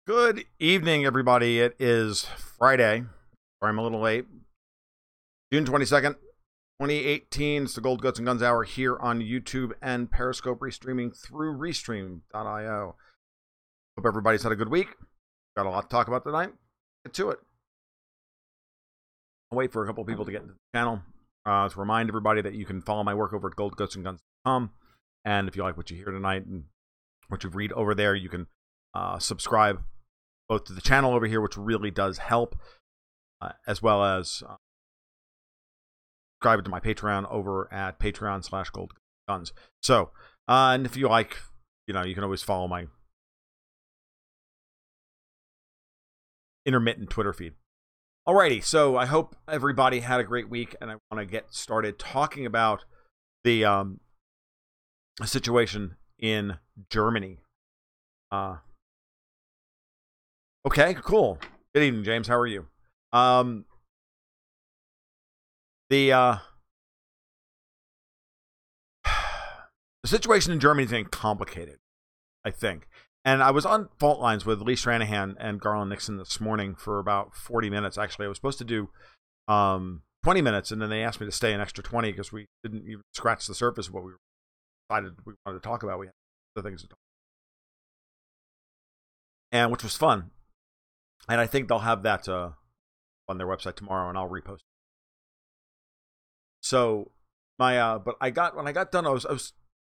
Good evening, everybody. It is Friday, or I'm a little late, June 22nd, 2018. It's the Gold, Guts, and Guns Hour here on YouTube and Periscope, restreaming through Restream.io. Hope everybody's had a good week. Got a lot to talk about tonight. Get to it. I'll wait for a couple of people to get into the channel. To remind everybody that you can follow my work over at goldgutsandguns.com. And if you like what you hear tonight and what you read over there, you can subscribe both to the channel over here, which really does help, as well as subscribe to my Patreon over at patreon.com/goldguns. So, and if you like, you can always follow my intermittent Twitter feed. Alrighty, so I hope everybody had a great week, and I want to get started talking about the situation in Germany. Okay, cool. Good evening, James. How are you? The situation in Germany is getting complicated, I think. And I was on fault lines with Lee Stranahan and Garland Nixon this morning for about 40 minutes. Actually, I was supposed to do 20 minutes, and then they asked me to stay an extra 20 because we didn't even scratch the surface of what we decided we wanted to talk about. We had other things to talk about, and which was fun. And I think they'll have that on their website tomorrow, and I'll repost it. So my but when I got done, when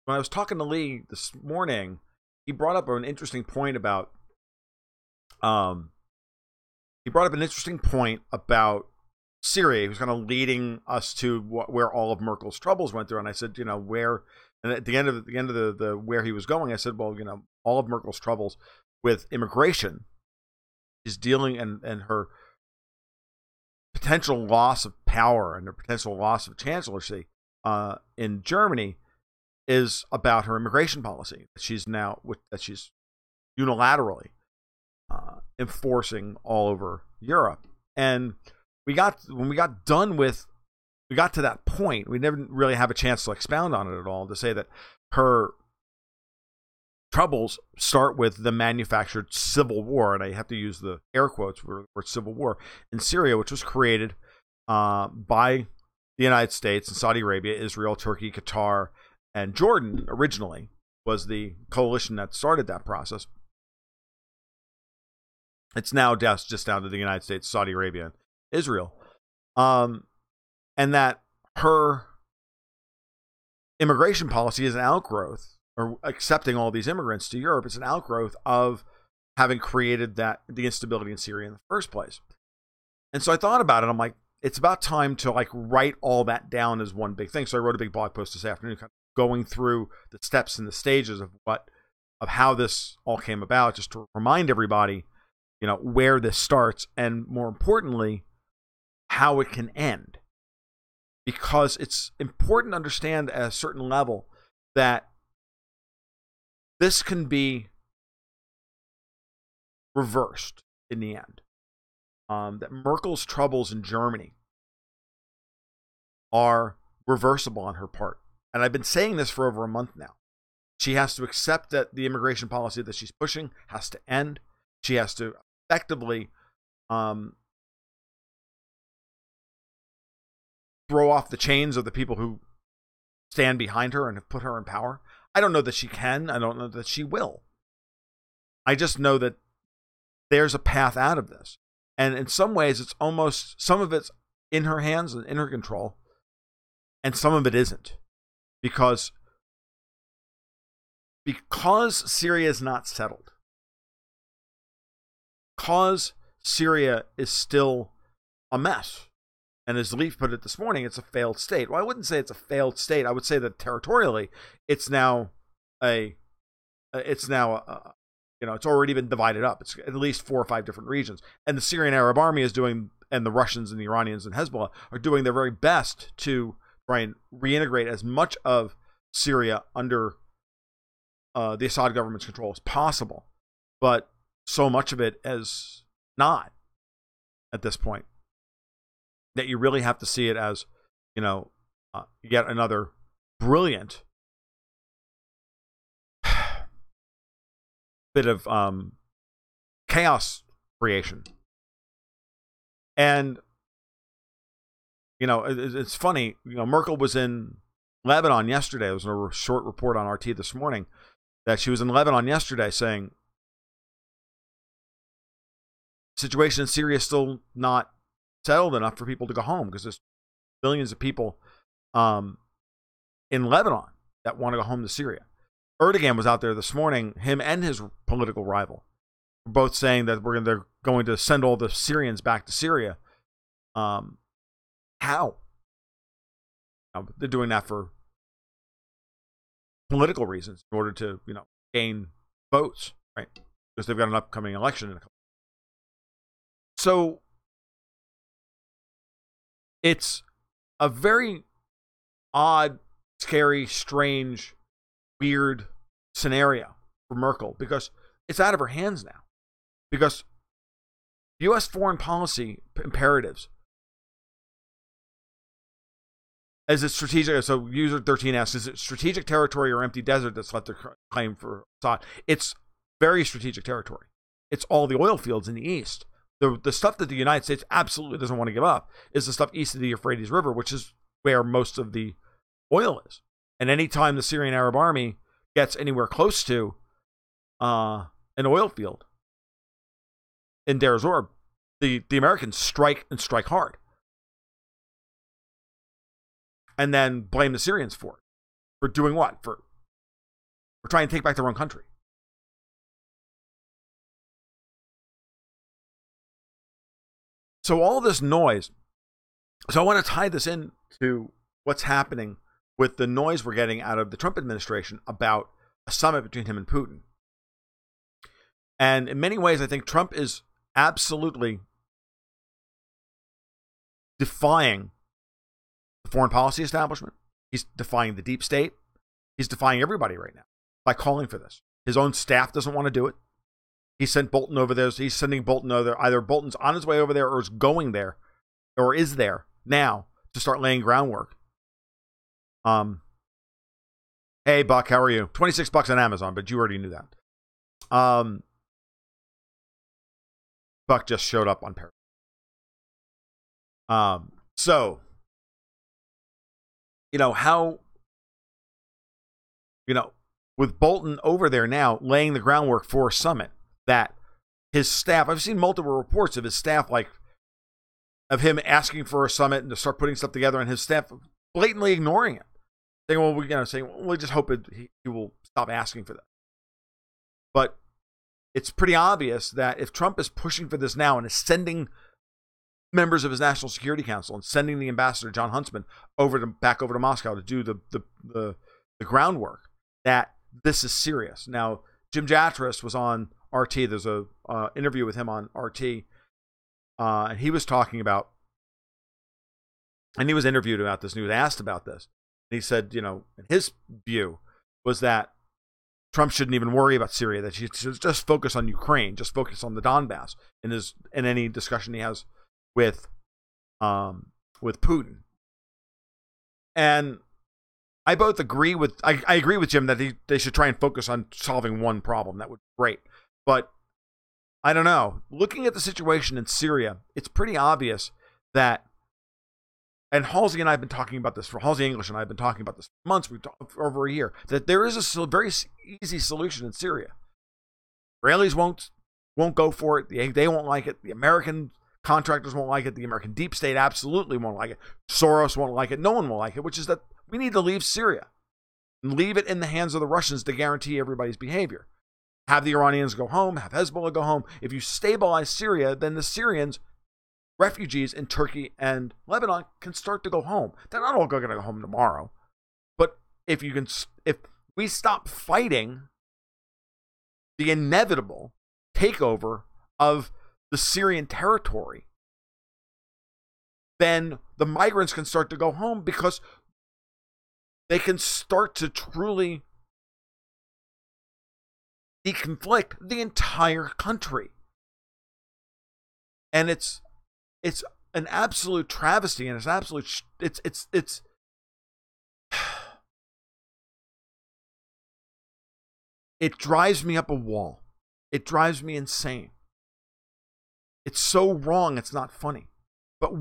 I was talking to Lee this morning, he brought up an interesting point about Syria. He was kind of leading us to where all of Merkel's troubles went through, and I said, where. And at the end of the where he was going, I said, well, all of Merkel's troubles with immigration is dealing, and her potential loss of power and her potential loss of chancellorship in Germany is about her immigration policy that she's unilaterally enforcing all over Europe. And when we got to that point, we never really have a chance to expound on it at all, to say that her troubles start with the manufactured civil war, and I have to use the air quotes for civil war in Syria, which was created by the United States and Saudi Arabia, Israel, Turkey, Qatar, and Jordan. Originally was the coalition that started that process. It's now just down to the United States, Saudi Arabia, and Israel, and that her immigration policy is an outgrowth, or accepting all these immigrants to Europe, it's an outgrowth of having created the instability in Syria in the first place. And so I thought about it. I'm like, it's about time to write all that down as one big thing. So I wrote a big blog post this afternoon, kind of going through the steps and the stages of how this all came about, just to remind everybody, where this starts, and more importantly, how it can end. Because it's important to understand at a certain level that this can be reversed in the end. That Merkel's troubles in Germany are reversible on her part. And I've been saying this for over a month now. She has to accept that the immigration policy that she's pushing has to end. She has to effectively throw off the chains of the people who stand behind her and have put her in power. I don't know that she can. I don't know that she will. I just know that there's a path out of this. And in some ways, it's almost, some of it's in her hands and in her control, and some of it isn't. Because Syria is not settled. Because Syria is still a mess. And as Leaf put it this morning, it's a failed state. Well, I wouldn't say it's a failed state. I would say that territorially, it's already been divided up. It's at least 4 or 5 different regions. And the Syrian Arab Army is doing, and the Russians and the Iranians and Hezbollah are doing their very best to try and reintegrate as much of Syria under the Assad government's control as possible. But so much of it is not at this point, that you really have to see it as, yet another brilliant bit of chaos creation. And, it's funny, Merkel was in Lebanon yesterday. There was a short report on RT this morning that she was in Lebanon yesterday saying the situation in Syria is still not settled enough for people to go home because there's billions of people in Lebanon that want to go home to Syria. Erdogan was out there this morning, him and his political rival, both saying that they're going to send all the Syrians back to Syria. How? They're doing that for political reasons in order to, gain votes, right? Because they've got an upcoming election in a couple. So it's a very odd, scary, strange, weird scenario for Merkel because it's out of her hands now. Because U.S. foreign policy imperatives, is it strategic? So user 13 asks, is it strategic territory or empty desert that's left their claim for Assad? It's very strategic territory. It's all the oil fields in the east. The stuff that the United States absolutely doesn't want to give up is the stuff east of the Euphrates River, which is where most of the oil is. And anytime the Syrian Arab Army gets anywhere close to an oil field in Deir ez-Zor, the Americans strike and strike hard. And then blame the Syrians for it. For doing what? For trying to take back their own country. So all this noise. So I want to tie this into what's happening with the noise we're getting out of the Trump administration about a summit between him and Putin. And in many ways, I think Trump is absolutely defying the foreign policy establishment. He's defying the deep state. He's defying everybody right now by calling for this. His own staff doesn't want to do it. He sent Bolton over there. He's sending Bolton over there. Either Bolton's on his way over there or is going there or is there now to start laying groundwork. Hey, Buck, how are you? $26 on Amazon, but you already knew that. Buck just showed up on Periscope. So, how, with Bolton over there now laying the groundwork for a summit that his staff, I've seen multiple reports of his staff, of him asking for a summit and to start putting stuff together and his staff blatantly ignoring it. Saying, we just hope he will stop asking for that. But it's pretty obvious that if Trump is pushing for this now and is sending members of his National Security Council and sending the ambassador, John Huntsman, back over to Moscow to do the groundwork, that this is serious. Now, Jim Jatras was on RT. There's a interview with him on RT. And he was talking about, and he was interviewed about this, and he was asked about this. And he said, his view was that Trump shouldn't even worry about Syria, that he should just focus on Ukraine, just focus on the Donbass in any discussion he has with Putin. And I both agree with, I agree with Jim that they should try and focus on solving one problem. That would be great. But I don't know. Looking at the situation in Syria, it's pretty obvious that, and Halsey and I have been talking about this, Halsey English and I have been talking about this for months, we've talked for over a year, that there is a very easy solution in Syria. Israelis won't go for it. They won't like it. The American contractors won't like it. The American deep state absolutely won't like it. Soros won't like it. No one will like it, which is that we need to leave Syria and leave it in the hands of the Russians to guarantee everybody's behavior. Have the Iranians go home, have Hezbollah go home. If you stabilize Syria, then the Syrians, refugees in Turkey and Lebanon, can start to go home. They're not all going to go home tomorrow. But if we stop fighting the inevitable takeover of the Syrian territory, then the migrants can start to go home because they can start to truly deconflict the entire country. And it's an absolute travesty, and it's it drives me up a wall. It drives me insane It's so wrong, it's not funny. But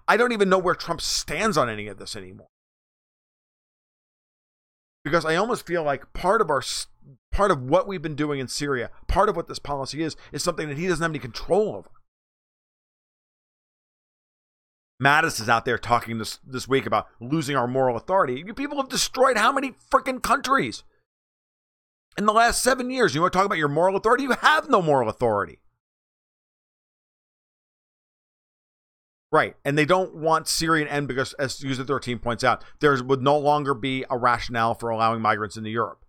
I don't even know where Trump stands on any of this anymore. Because I almost feel like part of what we've been doing in Syria, part of what this policy is something that he doesn't have any control over. Mattis is out there talking this week about losing our moral authority. You people have destroyed how many freaking countries in the last 7 years? You want to talk about your moral authority? You have no moral authority. Right, and they don't want Syria to end because, as User 13 points out, there would no longer be a rationale for allowing migrants into Europe.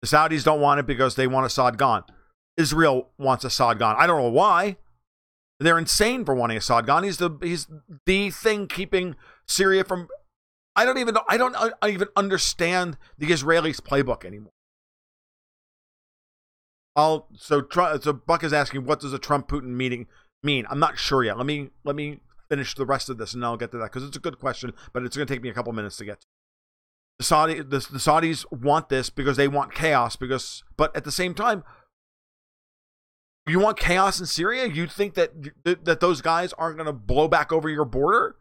The Saudis don't want it because they want Assad gone. Israel wants Assad gone. I don't know why. They're insane for wanting Assad gone. He's the thing keeping Syria from. I don't even know. I don't even understand the Israelis' playbook anymore. So Buck is asking, what does a Trump-Putin meeting mean? I'm not sure yet. Let me finish the rest of this and then I'll get to that, because it's a good question, but it's going to take me a couple minutes to get to. The Saudis want this because they want chaos, but at the same time, you want chaos in Syria? You think that those guys aren't going to blow back over your border?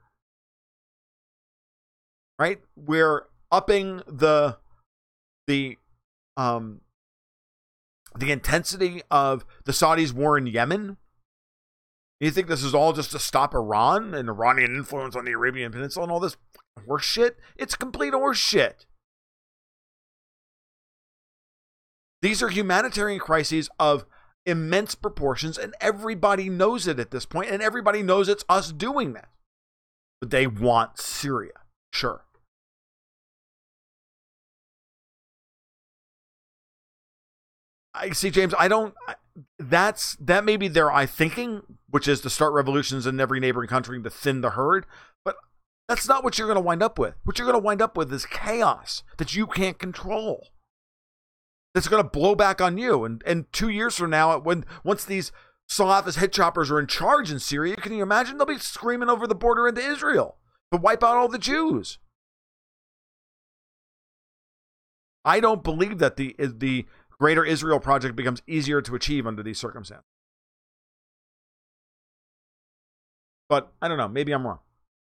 Right? We're upping the intensity of the Saudis' war in Yemen. You think this is all just to stop Iran and Iranian influence on the Arabian Peninsula and all this horse shit? It's complete horse shit. These are humanitarian crises of immense proportions, and everybody knows it at this point, and everybody knows it's us doing that. But they want Syria. Sure. I see, James. That may be their thinking, which is to start revolutions in every neighboring country to thin the herd. But that's not what you're going to wind up with. What you're going to wind up with is chaos that you can't control. That's going to blow back on you. And 2 years from now, once these Salafist head choppers are in charge in Syria, can you imagine? They'll be screaming over the border into Israel to wipe out all the Jews. I don't believe that the Greater Israel Project becomes easier to achieve under these circumstances. But I don't know. Maybe I'm wrong.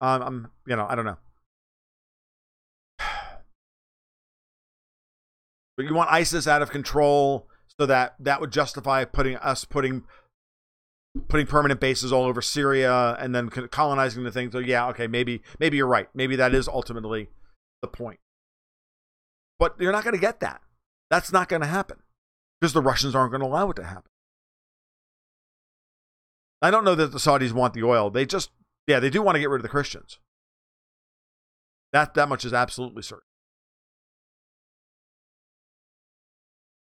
I don't know. But you want ISIS out of control so that would justify putting permanent bases all over Syria and then colonizing the thing. So yeah, okay, maybe you're right. Maybe that is ultimately the point. But you're not going to get that. That's not going to happen because the Russians aren't going to allow it to happen. I don't know that the Saudis want the oil. They do want to get rid of the Christians. That much is absolutely certain.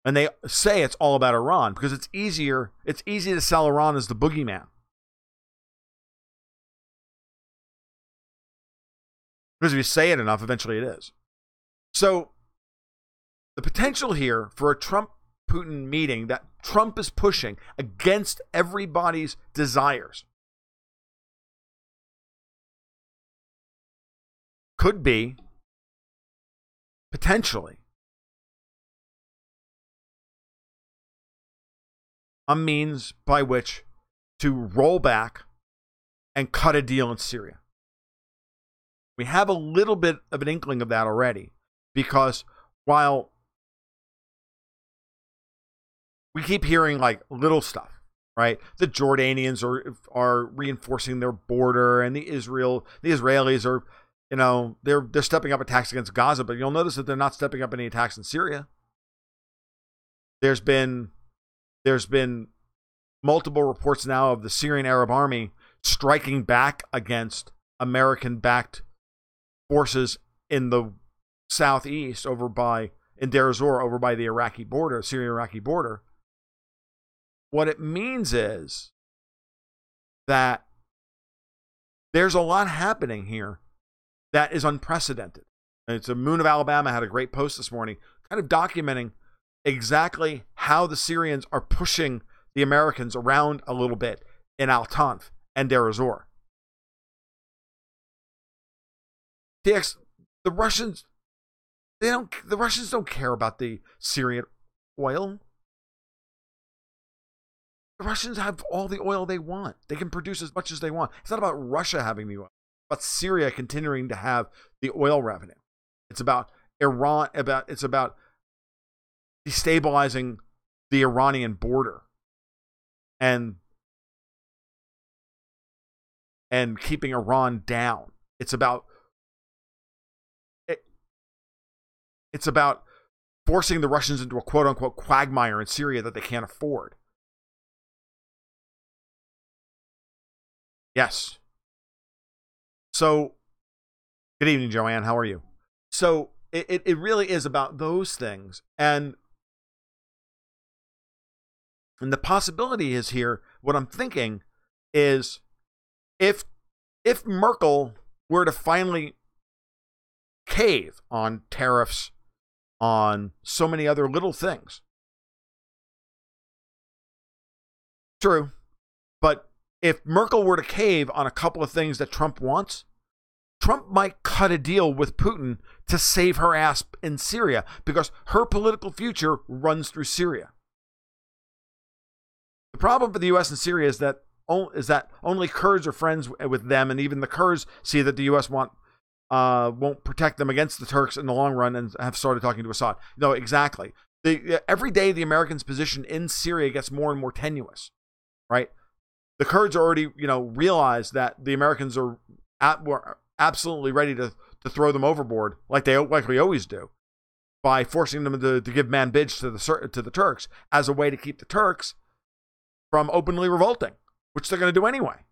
And they say it's all about Iran because it's easy to sell Iran as the boogeyman. Because if you say it enough, eventually it is. So the potential here for a Trump-Putin meeting that Trump is pushing against everybody's desires could be potentially a means by which to roll back and cut a deal in Syria. We have a little bit of an inkling of that already, because while we keep hearing like little stuff, right? The Jordanians are reinforcing their border, and the Israelis are, they're stepping up attacks against Gaza, but you'll notice that they're not stepping up any attacks in Syria. There's been multiple reports now of the Syrian Arab Army striking back against American-backed forces in the southeast in Deir ez-Zor, over by the Syrian-Iraqi border. What it means is that there's a lot happening here that is unprecedented. And it's Moon of Alabama had a great post this morning kind of documenting exactly how the Syrians are pushing the Americans around a little bit in Al-Tanf and Deir ez-Zor. The Russians don't care about the Syrian oil. The Russians have all the oil they want. They can produce as much as they want. It's not about Russia having the oil. It's about Syria continuing to have the oil revenue. It's about Iran. It's about destabilizing the Iranian border and keeping Iran down. It's about forcing the Russians into a quote-unquote quagmire in Syria that they can't afford. Yes. So, good evening, Joanne. How are you? So, it really is about those things. And the possibility is here, what I'm thinking is if Merkel were to finally cave on tariffs, on so many other little things. True. But if Merkel were to cave on a couple of things that Trump wants, Trump might cut a deal with Putin to save her ass in Syria because her political future runs through Syria. The problem for the U.S. and Syria is that only Kurds are friends with them, and even the Kurds see that the U.S. won't protect them against the Turks in the long run and have started talking to Assad. No, exactly. Every day the Americans' position in Syria gets more and more tenuous, right? The Kurds already, realize that the Americans are absolutely ready to throw them overboard, like we always do, by forcing them to give man bids to the Turks as a way to keep the Turks from openly revolting, which they're going to do anyway. I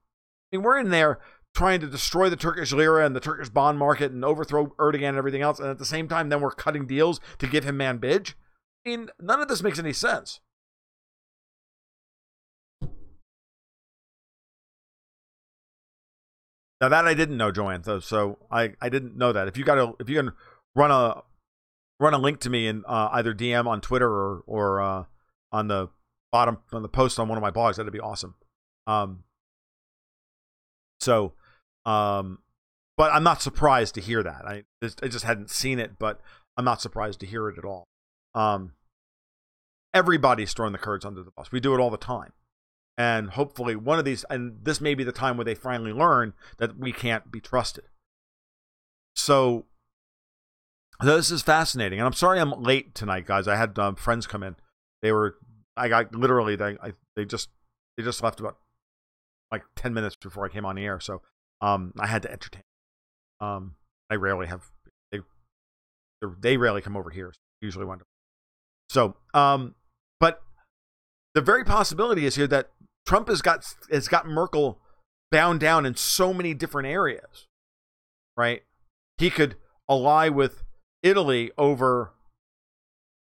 mean, we're in there trying to destroy the Turkish lira and the Turkish bond market and overthrow Erdogan and everything else, and at the same time, then we're cutting deals to give him man bid. I mean, none of this makes any sense. Now that I didn't know, Joanne. So I didn't know that. If you can run a link to me in either DM on Twitter or on the bottom on the post on one of my blogs, that'd be awesome. But I'm not surprised to hear that. I just hadn't seen it, but I'm not surprised to hear it at all. Everybody's throwing the Kurds under the bus. We do it all the time. And hopefully one of these, and this may be the time where they finally learn that we can't be trusted. So this is fascinating. And I'm sorry I'm late tonight, guys. I had friends come in. They just left about like 10 minutes before I came on the air. So I had to entertain. I rarely have, they rarely come over here. So usually wonder. So, but the very possibility is here that Trump has got Merkel bound down in so many different areas, right? He could ally with Italy over.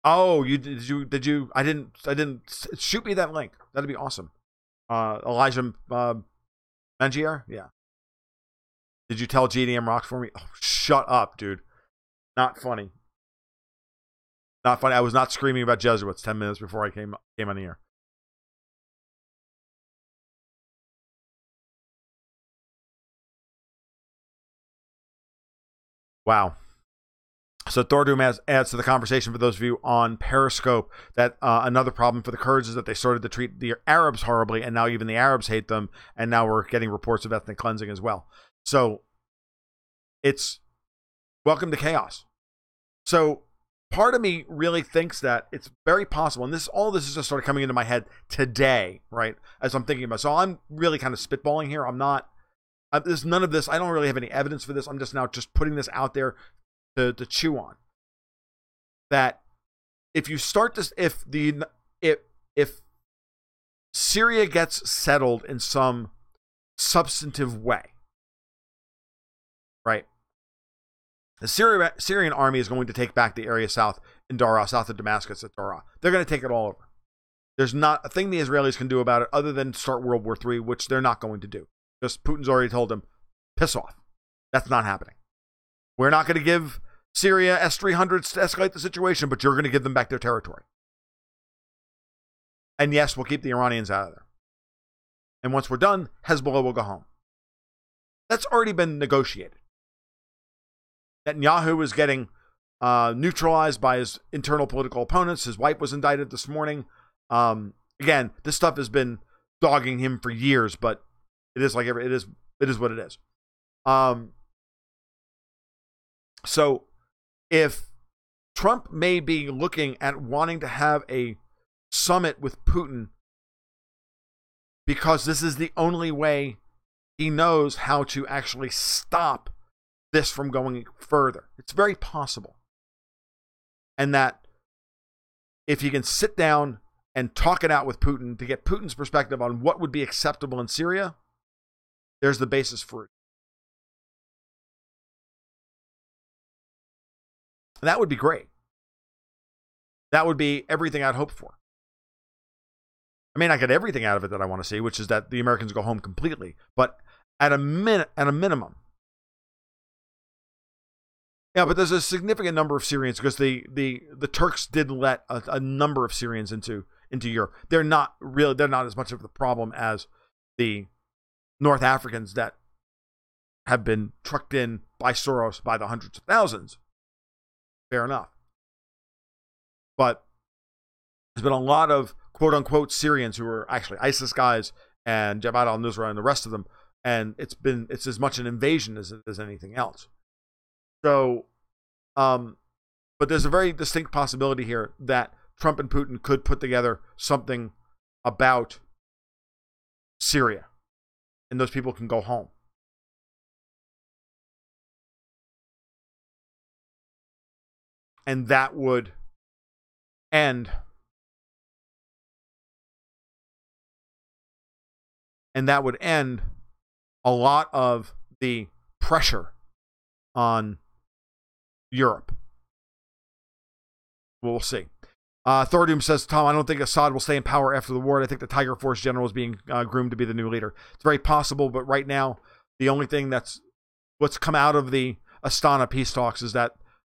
Oh, did you? I didn't. Shoot me that link. That'd be awesome. Elijah Mangier, yeah. Did you tell GDM rocks for me? Oh, shut up, dude. Not funny. Not funny. I was not screaming about Jesuits 10 minutes before I came on the air. Wow. So Thordoom adds to the conversation for those of you on Periscope that another problem for the Kurds is that they started to treat the Arabs horribly, and now even the Arabs hate them, and now we're getting reports of ethnic cleansing as well. So it's welcome to chaos. So part of me really thinks that it's very possible, and all this is just sort of coming into my head today, right, as I'm thinking about. So I'm really kind of spitballing here. I'm not. There's none of this. I don't really have any evidence for this. I'm just putting this out there to chew on. That if you start this, if Syria gets settled in some substantive way, right? The Syrian army is going to take back the area south in Daraa, south of Damascus at Daraa. They're going to take it all over. There's not a thing the Israelis can do about it other than start World War III, which they're not going to do. Because Putin's already told them, piss off. That's not happening. We're not going to give Syria S-300s to escalate the situation, but you're going to give them back their territory. And yes, we'll keep the Iranians out of there. And once we're done, Hezbollah will go home. That's already been negotiated. Netanyahu is getting neutralized by his internal political opponents. His wife was indicted this morning. Again, this stuff has been dogging him for years, but it is like it is what it is. So if Trump may be looking at wanting to have a summit with Putin because this is the only way he knows how to actually stop this from going further, it's very possible. And that if he can sit down and talk it out with Putin to get Putin's perspective on what would be acceptable in Syria, there's the basis for it. That would be great. That would be everything I'd hope for. I may not get everything out of it that I want to see, which is that the Americans go home completely, but at a minimum. Yeah, but there's a significant number of Syrians because the Turks did let a number of Syrians into Europe. They're not as much of the problem as the North Africans that have been trucked in by Soros by the hundreds of thousands. Fair enough. But there's been a lot of quote-unquote Syrians who are actually ISIS guys and Jabhat al-Nusra and the rest of them, and it's as much an invasion as anything else. So, but there's a very distinct possibility here that Trump and Putin could put together something about Syria, and those people can go home. And that would end. And that would end a lot of the pressure on Europe. We'll see. Thordoom says, Tom, I don't think Assad will stay in power after the war. I think the Tiger Force general is being groomed to be the new leader. It's very possible, but right now, the only thing what's come out of the Astana peace talks is that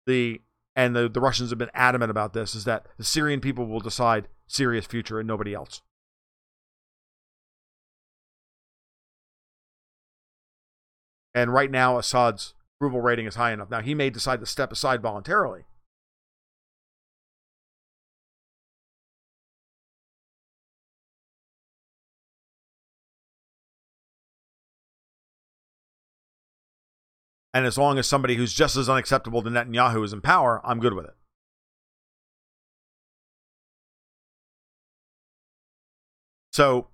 the Russians have been adamant about this, is that the Syrian people will decide Syria's future and nobody else. And right now, Assad's approval rating is high enough. Now, he may decide to step aside voluntarily. And as long as somebody who's just as unacceptable to Netanyahu is in power, I'm good with it. So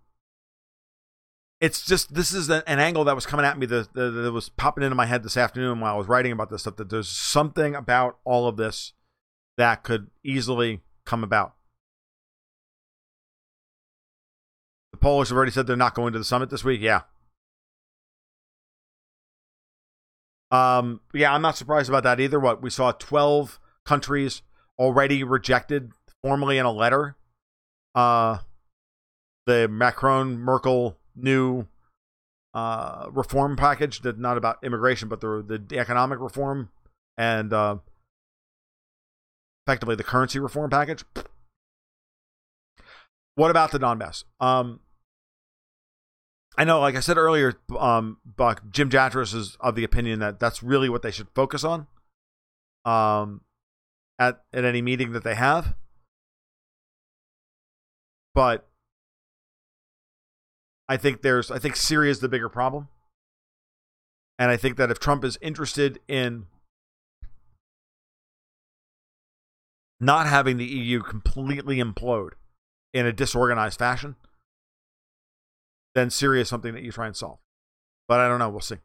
it's just, this is an angle that was coming at me that was popping into my head this afternoon while I was writing about this stuff, that there's something about all of this that could easily come about. The Polish have already said they're not going to the summit this week. Yeah. Yeah, I'm not surprised about that either. We saw 12 countries already rejected formally in a letter. The Macron, Merkel new reform package, that not about immigration, but the economic reform and effectively the currency reform package. What about the Donbass? I know, like I said earlier, Buck, Jim Jatras is of the opinion that that's really what they should focus on at any meeting that they have. But I think Syria is the bigger problem. And I think that if Trump is interested in not having the EU completely implode in a disorganized fashion, then Syria is something that you try and solve. But I don't know. We'll see.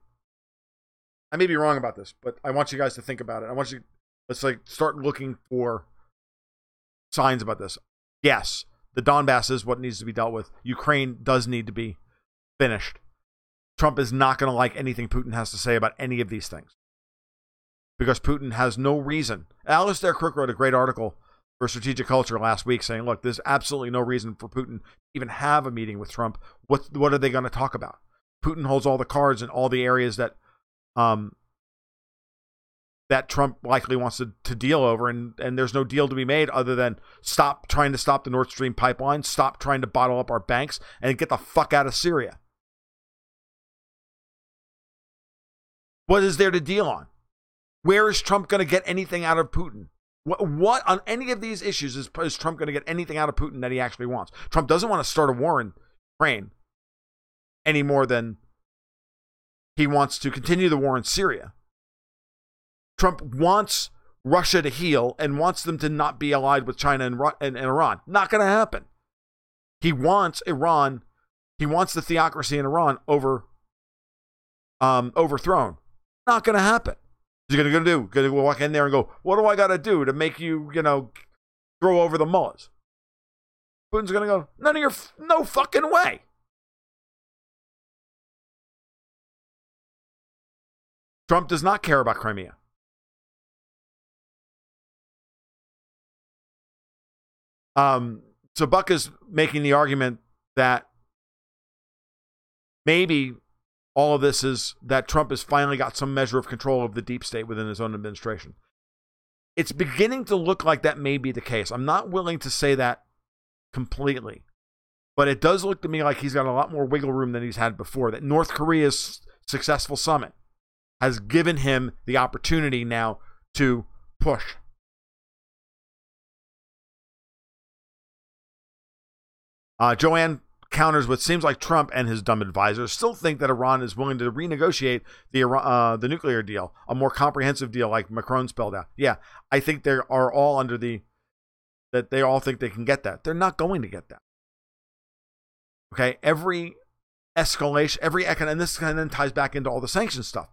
I may be wrong about this, but I want you guys to think about it. Let's start looking for signs about this. Yes, the Donbass is what needs to be dealt with. Ukraine does need to be finished. Trump is not going to like anything Putin has to say about any of these things, because Putin has no reason. Alistair Crook wrote a great article for Strategic Culture last week saying, look, there's absolutely no reason for Putin to even have a meeting with Trump. What are they going to talk about? Putin holds all the cards in all the areas that that Trump likely wants to deal over, and there's no deal to be made other than stop trying to stop the Nord Stream pipeline, stop trying to bottle up our banks, and get the fuck out of Syria. What is there to deal on? Where is Trump going to get anything out of Putin? What on any of these issues is Trump going to get anything out of Putin that he actually wants? Trump doesn't want to start a war Ukraine any more than he wants to continue the war in Syria. Trump wants Russia to heal and wants them to not be allied with China and Iran. Not going to happen. He wants Iran, he wants the theocracy in Iran overthrown. Not going to happen. What's he going to do? Going to walk in there and go, what do I got to do to make you, throw over the mullahs? Putin's going to go, no fucking way. Trump does not care about Crimea. So Buck is making the argument that maybe all of this is that Trump has finally got some measure of control of the deep state within his own administration. It's beginning to look like that may be the case. I'm not willing to say that completely, but it does look to me like he's got a lot more wiggle room than he's had before. That North Korea's successful summit has given him the opportunity now to push. Joanne counters what seems like Trump and his dumb advisors still think that Iran is willing to renegotiate the nuclear deal, a more comprehensive deal like Macron spelled out. Yeah, I think they are all that they all think they can get that. They're not going to get that. Okay, every escalation, and this kind of then ties back into all the sanctions stuff.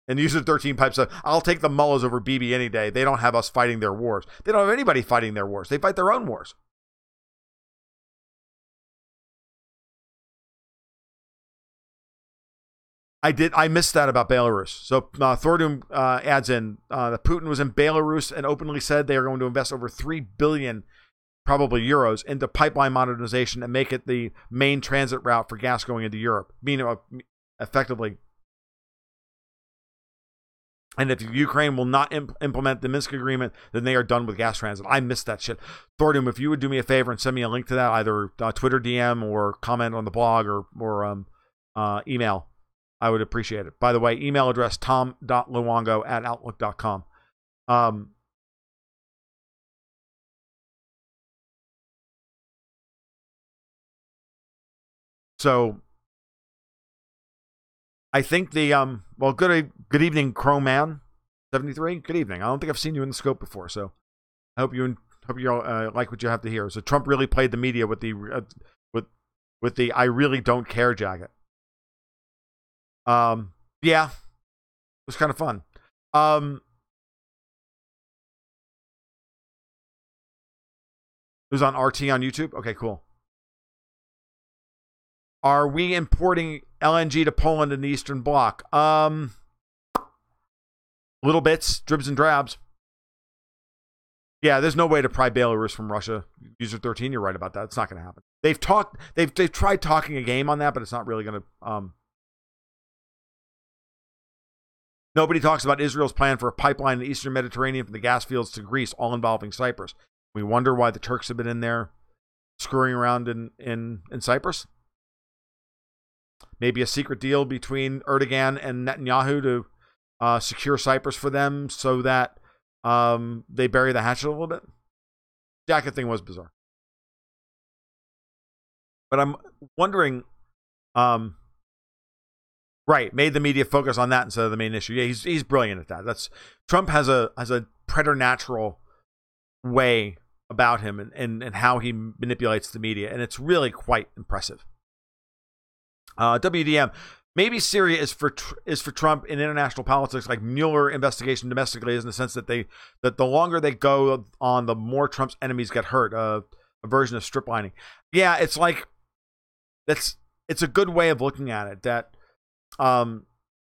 And User 13 pipes up, I'll take the mullahs over Bibi any day. They don't have us fighting their wars. They don't have anybody fighting their wars. They fight their own wars. I missed that about Belarus. So Thordoom adds in that Putin was in Belarus and openly said they are going to invest over 3 billion, probably euros, into pipeline modernization and make it the main transit route for gas going into Europe. Meaning, effectively, and if Ukraine will not implement the Minsk agreement, then they are done with gas transit. I missed that shit. Thordoom, if you would do me a favor and send me a link to that, either Twitter DM or comment on the blog or email, I would appreciate it. By the way, email address tom.luongo@outlook.com. So I think the good evening, Crowman 73. Good evening. I don't think I've seen you in the scope before, so I hope you like what you have to hear. So Trump really played the media with the with the I really don't care jacket. Yeah, it was kind of fun. It was on RT on YouTube. Okay, cool. Are we importing LNG to Poland and the Eastern Bloc? Little bits, dribs and drabs. Yeah, there's no way to pry Belarus from Russia. User 13, you're right about that. It's not going to happen. They've tried talking a game on that, but it's not really going to. Nobody talks about Israel's plan for a pipeline in the Eastern Mediterranean from the gas fields to Greece, all involving Cyprus. We wonder why the Turks have been in there screwing around in Cyprus. Maybe a secret deal between Erdogan and Netanyahu to secure Cyprus for them so that they bury the hatchet a little bit. Jacket thing was bizarre. But I'm wondering, right, made the media focus on that instead of the main issue. Yeah, he's brilliant at that. Trump has a preternatural way about him and how he manipulates the media, and it's really quite impressive. WDM, maybe Syria is for Trump in international politics, like Mueller investigation domestically is, in the sense that the longer they go on, the more Trump's enemies get hurt. A version of strip lining. Yeah, it's like it's a good way of looking at it. That and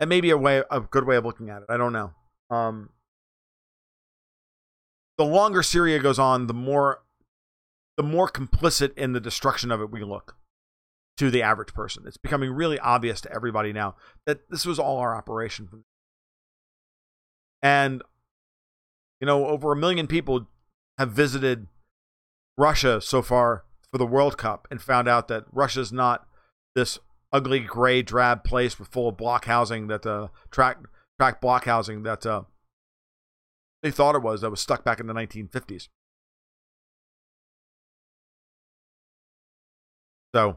maybe a good way of looking at it. I don't know. The longer Syria goes on, the more complicit in the destruction of it we look to the average person. It's becoming really obvious to everybody now that this was all our operation. And, over 1 million people have visited Russia so far for the World Cup and found out that Russia's not this ugly, gray, drab place with full of block housing that track block housing that they thought it was, that was stuck back in the 1950s. So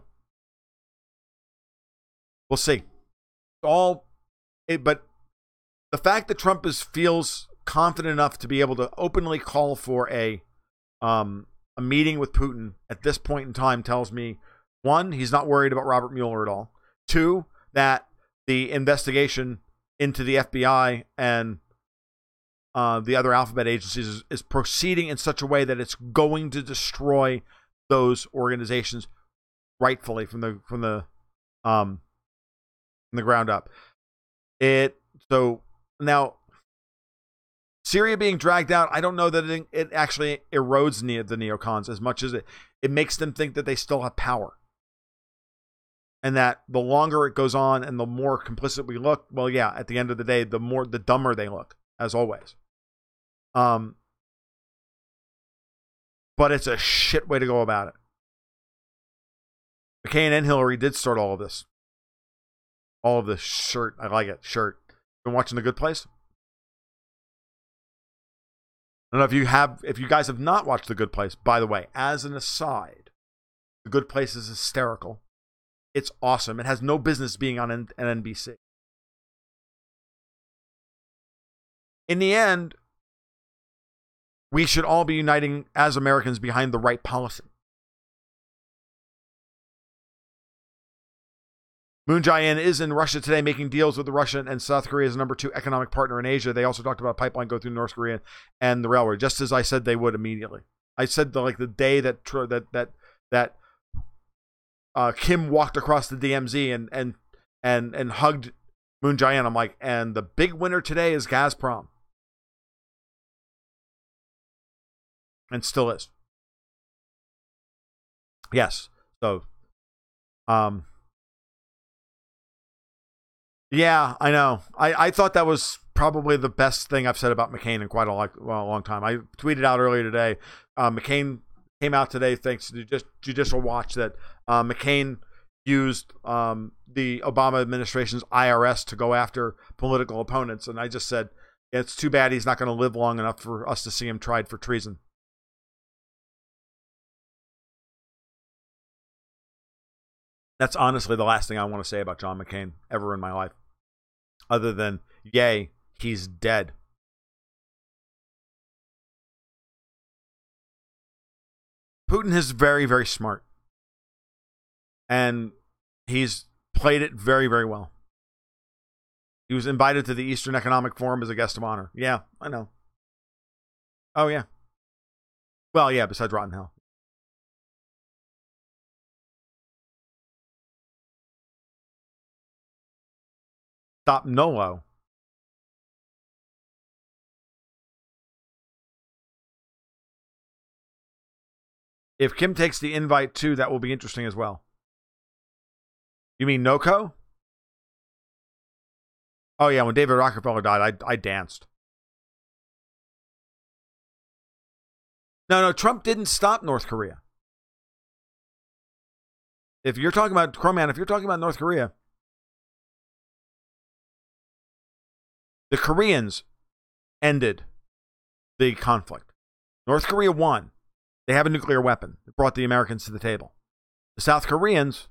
we'll see. But the fact that Trump feels confident enough to be able to openly call for a meeting with Putin at this point in time tells me, one, he's not worried about Robert Mueller at all. Two, that the investigation into the FBI and the other alphabet agencies is proceeding in such a way that it's going to destroy those organizations rightfully from the ground up. So now Syria being dragged out, I don't know that it actually erodes the neocons as much as it makes them think that they still have power. And that the longer it goes on and the more complicit we look, well, yeah, at the end of the day, the dumber they look, as always. But it's a shit way to go about it. McCain and Hillary did start all of this. All of this shirt. I like it. Shirt. Been watching The Good Place? I don't know if you guys have not watched The Good Place, by the way, as an aside, The Good Place is hysterical. It's awesome. It has no business being on an NBC. In the end, we should all be uniting as Americans behind the right policy. Moon Jae-in is in Russia today making deals with Russia and South Korea's number 2 economic partner in Asia. They also talked about a pipeline go through North Korea and the railroad, just as I said they would immediately. I said the day that Kim walked across the DMZ and hugged Moon Jae-in, I'm like, and the big winner today is Gazprom. And still is. Yes. So, yeah, I know. I thought that was probably the best thing I've said about McCain in quite a long time. I tweeted out earlier today, McCain came out today thanks to Judicial Watch that McCain used the Obama administration's IRS to go after political opponents. And I just said, it's too bad he's not going to live long enough for us to see him tried for treason. That's honestly the last thing I want to say about John McCain ever in my life. Other than, yay, he's dead. Putin is very, very smart. And he's played it very, very well. He was invited to the Eastern Economic Forum as a guest of honor. Yeah, I know. Oh, yeah. Well, yeah, besides Rotten Hell. Stop Nolo. If Kim takes the invite too, that will be interesting as well. You mean Noko? Oh yeah, when David Rockefeller died, I danced. No, Trump didn't stop North Korea. If you're talking about Crowman, if you're talking about North Korea, the Koreans ended the conflict. North Korea won. They have a nuclear weapon. It brought the Americans to the table. The South Koreans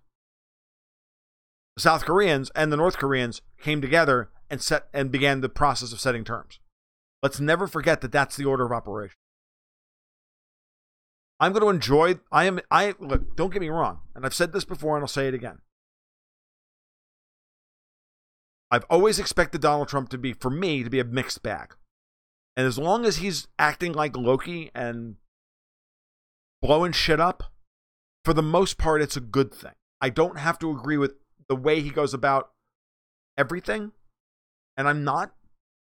and the North Koreans came together and began the process of setting terms. Let's never forget that that's the order of operation. I'm going to enjoy. Look, don't get me wrong, and I've said this before, and I'll say it again. I've always expected Donald Trump to be a mixed bag. And as long as he's acting like Loki and blowing shit up, for the most part, it's a good thing. I don't have to agree with the way he goes about everything, and I'm not,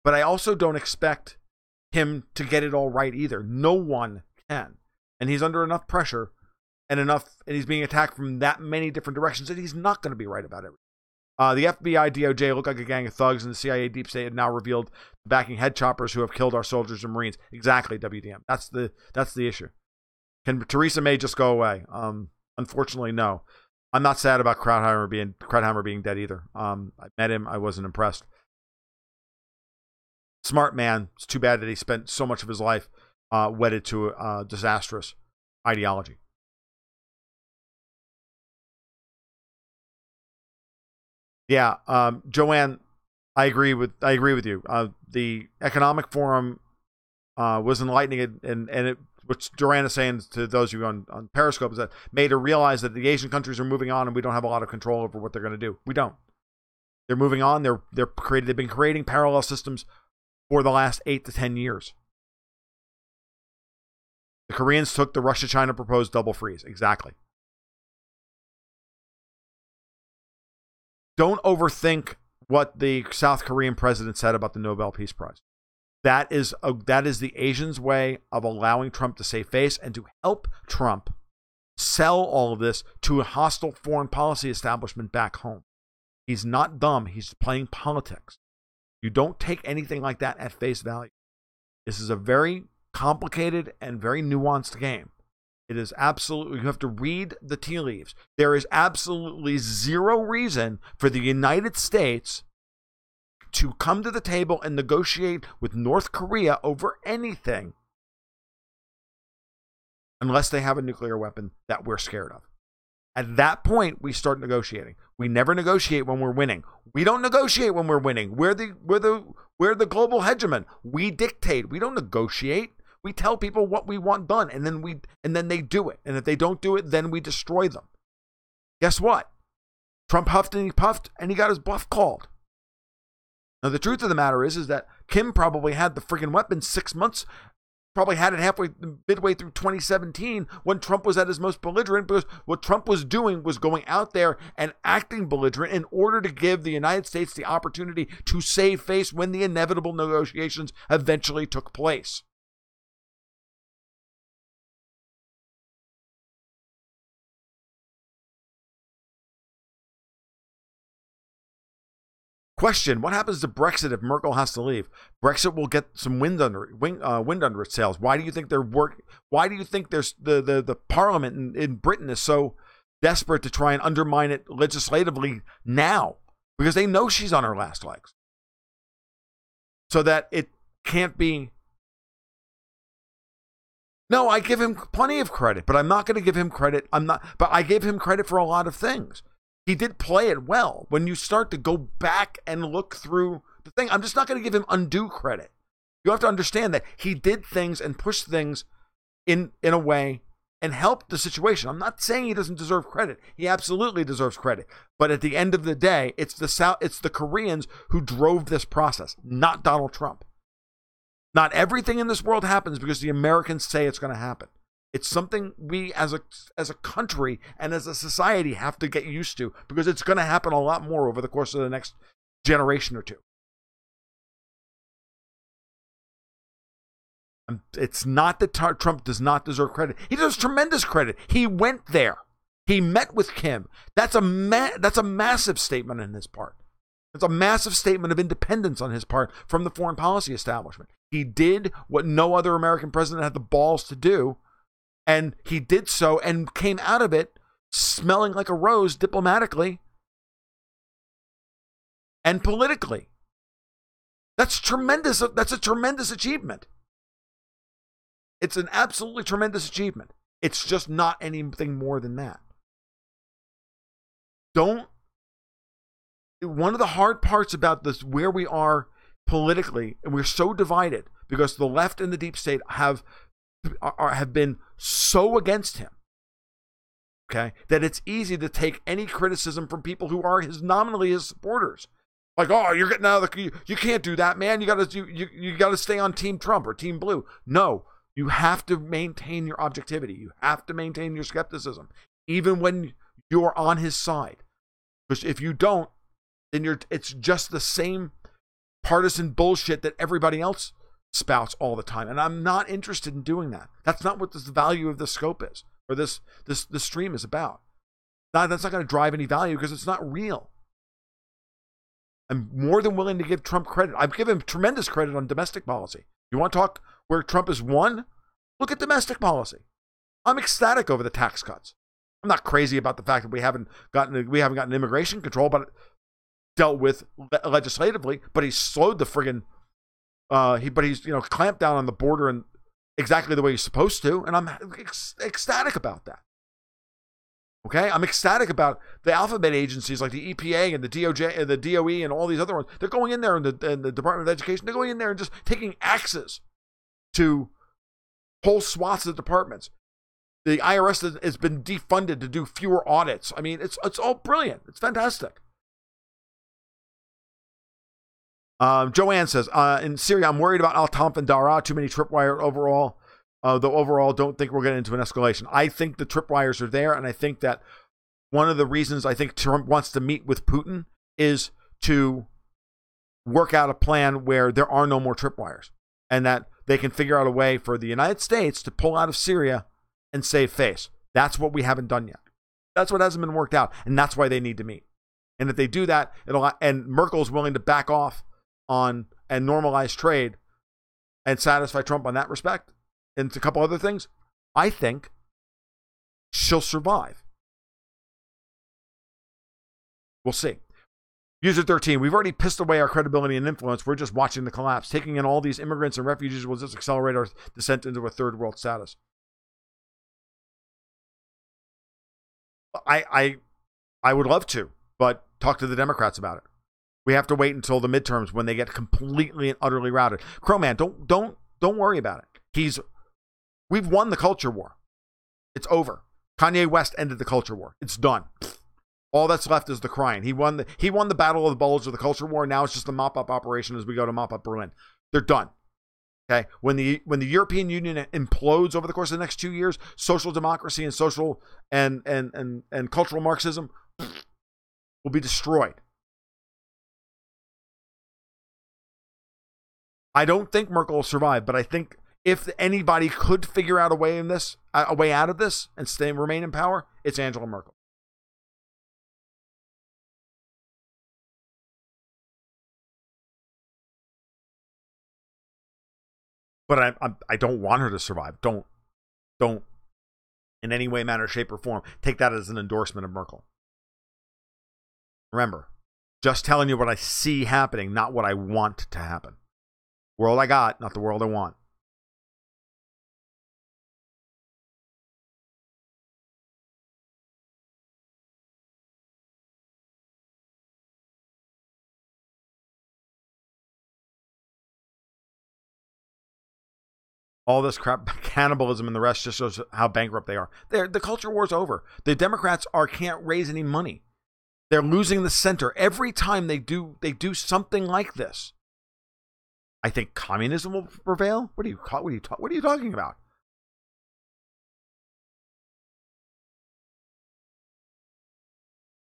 but I also don't expect him to get it all right either. No one can. And he's under enough pressure and he's being attacked from that many different directions that he's not going to be right about everything. The FBI, DOJ look like a gang of thugs, and the CIA deep state had now revealed backing head choppers who have killed our soldiers and Marines. Exactly, WDM. That's the issue. Can Theresa May just go away? Unfortunately, no. I'm not sad about Krauthammer being dead either. I met him. I wasn't impressed. Smart man. It's too bad that he spent so much of his life wedded to a disastrous ideology. Yeah, Joanne, I agree with you. The economic forum was enlightening, and it, which Joanne is saying to those of you on Periscope, is that made her realize that the Asian countries are moving on, and we don't have a lot of control over what they're going to do. We don't. They're moving on. They've been creating parallel systems for the last 8 to 10 years. The Koreans took the Russia-China proposed double freeze. Exactly. Don't overthink what the South Korean president said about the Nobel Peace Prize. That is the Asians' way of allowing Trump to save face and to help Trump sell all of this to a hostile foreign policy establishment back home. He's not dumb. He's playing politics. You don't take anything like that at face value. This is a very complicated and very nuanced game. It is absolutely, you have to read the tea leaves. There is absolutely zero reason for the United States to come to the table and negotiate with North Korea over anything unless they have a nuclear weapon that we're scared of. At that point, we start negotiating. We never negotiate when we're winning. We don't negotiate when we're winning. We're the global hegemon. We dictate. We don't negotiate. We tell people what we want done, and then they do it. And if they don't do it, then we destroy them. Guess what? Trump huffed and he puffed, and he got his bluff called. Now, the truth of the matter is that Kim probably had the friggin' weapon 6 months, probably had it midway through 2017 when Trump was at his most belligerent, because what Trump was doing was going out there and acting belligerent in order to give the United States the opportunity to save face when the inevitable negotiations eventually took place. Question: what happens to Brexit if Merkel has to leave? Brexit will get some wind under its sails. Why do you think Why do you think there's the Parliament in Britain is so desperate to try and undermine it legislatively now? Because they know she's on her last legs, so that it can't be. No, I give him plenty of credit, but I'm not going to give him credit. But I gave him credit for a lot of things. He did play it well. When you start to go back and look through the thing, I'm just not going to give him undue credit. You have to understand that he did things and pushed things in a way and helped the situation. I'm not saying he doesn't deserve credit. He absolutely deserves credit. But at the end of the day, it's the Koreans who drove this process, not Donald Trump. Not everything in this world happens because the Americans say it's going to happen. It's something we as a country and as a society have to get used to, because it's going to happen a lot more over the course of the next generation or two. It's not that Trump does not deserve credit. He deserves tremendous credit. He went there. He met with Kim. That's a massive statement on his part. It's a massive statement of independence on his part from the foreign policy establishment. He did what no other American president had the balls to do. And he did so and came out of it smelling like a rose diplomatically and politically. That's tremendous. That's a tremendous achievement. It's an absolutely tremendous achievement. It's just not anything more than that. One of the hard parts about this, where we are politically, and we're so divided because the left and the deep state have been so against him, okay, that it's easy to take any criticism from people who are nominally his supporters. Like, oh, you're getting out of you can't do that, man. You gotta stay on Team Trump or Team Blue. No, you have to maintain your objectivity. You have to maintain your skepticism, even when you're on his side. Because if you don't, then it's just the same partisan bullshit that everybody else spouts all the time, and I'm not interested in doing that. That's not what the value of this scope is, or this stream is about. That's not going to drive any value because it's not real. I'm more than willing to give Trump credit. I've given him tremendous credit on domestic policy. You want to talk where Trump has won? Look at domestic policy. I'm ecstatic over the tax cuts. I'm not crazy about the fact that we haven't gotten immigration control, but dealt with legislatively. But he's slowed the friggin' he's clamped down on the border and exactly the way he's supposed to, and I'm ecstatic about that. Okay, I'm ecstatic about the alphabet agencies like the EPA and the DOJ and the DOE and all these other ones. They're going in there in the Department of Education. They're going in there and just taking axes to whole swaths of departments. The IRS has been defunded to do fewer audits. I mean, it's all brilliant. It's fantastic. Joanne says, in Syria, I'm worried about Al-Tanf and Daraa. Too many tripwire overall. Though overall, don't think we're getting into an escalation. I think the tripwires are there, and I think that one of the reasons I think Trump wants to meet with Putin is to work out a plan where there are no more tripwires, and that they can figure out a way for the United States to pull out of Syria and save face. That's what we haven't done yet. That's what hasn't been worked out, and that's why they need to meet. And if they do that, and Merkel's willing to back off on and normalize trade and satisfy Trump on that respect, and a couple other things, I think she'll survive. We'll see. User 13, we've already pissed away our credibility and influence. We're just watching the collapse. Taking in all these immigrants and refugees will just accelerate our descent into a third world status. I would love to, but talk to the Democrats about it. We have to wait until the midterms when they get completely and utterly routed. Crowman, don't worry about it. We've won the culture war. It's over. Kanye West ended the culture war. It's done. All that's left is the crying. He won the battle of the bulge of the culture war. Now it's just a mop-up operation as we go to mop up Berlin. They're done. Okay. When the European Union implodes over the course of the next 2 years, social democracy and social and cultural Marxism will be destroyed. I don't think Merkel will survive, but I think if anybody could figure out a way out of this and remain in power, it's Angela Merkel. But I don't want her to survive. Don't in any way, manner, shape, or form take that as an endorsement of Merkel. Remember, just telling you what I see happening, not what I want to happen. World I got, not the world I want. All this crap, cannibalism and the rest just shows how bankrupt they are. The culture war's over. The Democrats can't raise any money. They're losing the center every time they do something like this. I think communism will prevail. What are you talking about?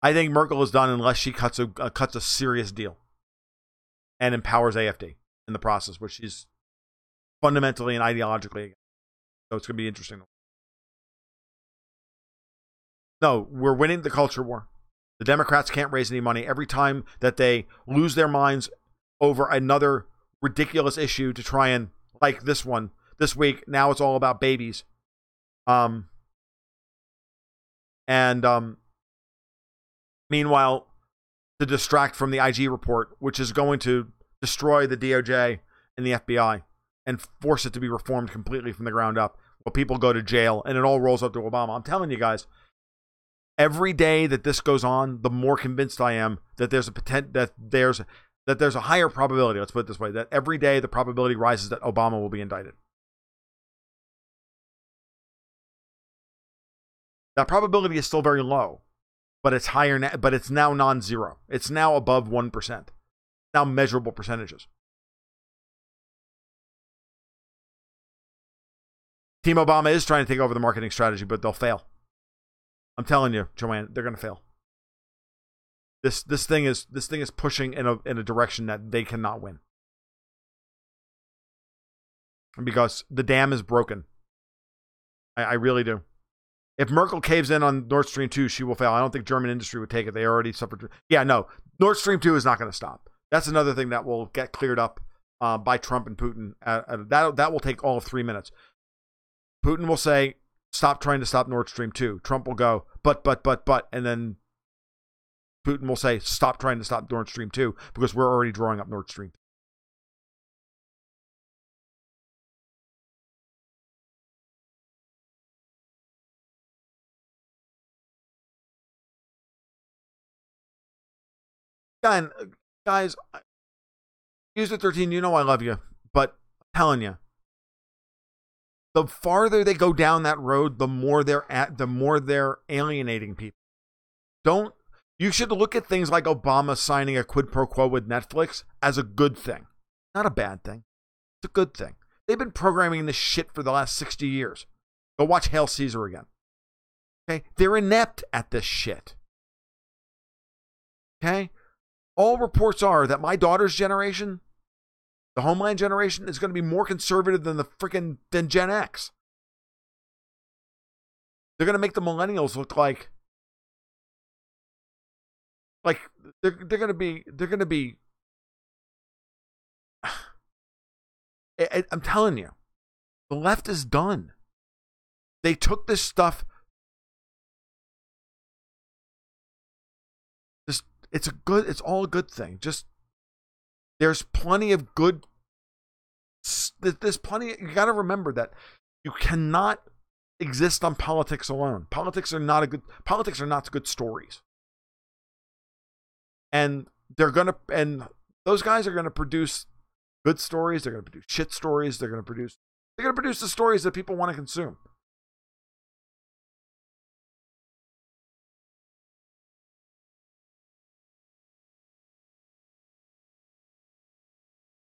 I think Merkel is done unless she cuts a serious deal and empowers AfD in the process, which she's fundamentally and ideologically against. So it's going to be interesting. No, we're winning the culture war. The Democrats can't raise any money. Every time that they lose their minds over another ridiculous issue to try and, like this one, this week, now it's all about babies. Meanwhile, to distract from the IG report, which is going to destroy the DOJ and the FBI and force it to be reformed completely from the ground up, while people go to jail and it all rolls up to Obama. I'm telling you guys, every day that this goes on, the more convinced I am that there's a higher probability, let's put it this way, that every day the probability rises that Obama will be indicted. That probability is still very low, but it's higher now, but it's now non-zero. It's now above 1%. Now measurable percentages. Team Obama is trying to take over the marketing strategy, but they'll fail. I'm telling you, Joanne, they're going to fail. This thing is pushing in a direction that they cannot win. Because the dam is broken. I really do. If Merkel caves in on Nord Stream 2, she will fail. I don't think German industry would take it. They already suffered. Yeah, no. Nord Stream 2 is not going to stop. That's another thing that will get cleared up by Trump and Putin. That will take all of 3 minutes. Putin will say, stop trying to stop Nord Stream 2. Trump will go, but. And then Putin will say, stop trying to stop Nord Stream 2 because we're already drawing up Nord Stream 2. guys, User 13, you know I love you, but I'm telling you, the farther they go down that road, the more they're alienating people. You should look at things like Obama signing a quid pro quo with Netflix as a good thing, not a bad thing. It's a good thing. They've been programming this shit for the last 60 years. Go watch Hail Caesar again. Okay? They're inept at this shit. Okay? All reports are that my daughter's generation, the Homeland generation, is going to be more conservative than Gen X. They're going to make the millennials look like they're going to be I'm telling you, the left is done. They took this stuff. It's all a good thing. Just there's plenty of good. There's plenty. You got to remember that you cannot exist on politics alone. Politics are not good stories. And those guys are gonna produce good stories. They're gonna produce shit stories. They're gonna produce the stories that people want to consume.